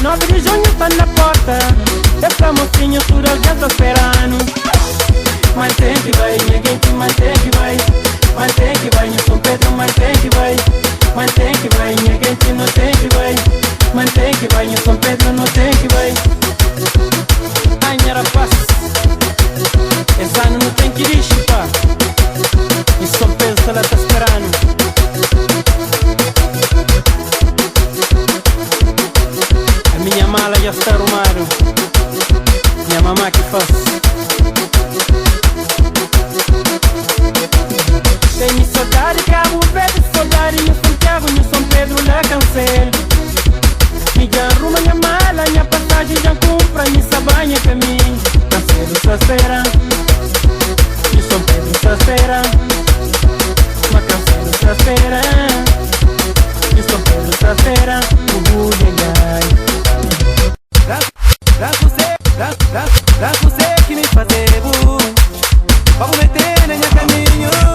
9 de junho tá na porta. Essa mocinha por alguém tá esperando. Mantém que vai, ninguém te mantém que vai. Mantém que vai, no São Pedro, mantém que vai. Mantém que vai, ninguém te não tem que vai. Mantém que vai, no São Pedro, não tem que vai. mamá que faz. Tenho saudade, Cabo Verde, saudade em Santiago, em São Pedro, lá cancel. Me arruma minha mala, minha passagem já compra, me sabanha caminho. Cancelo essa espera, em São Pedro essa espera. Mas cancelo essa espera, em São Pedro essa espera. O Budengai. Pra você que me fazer, vamos meter na minha caminho.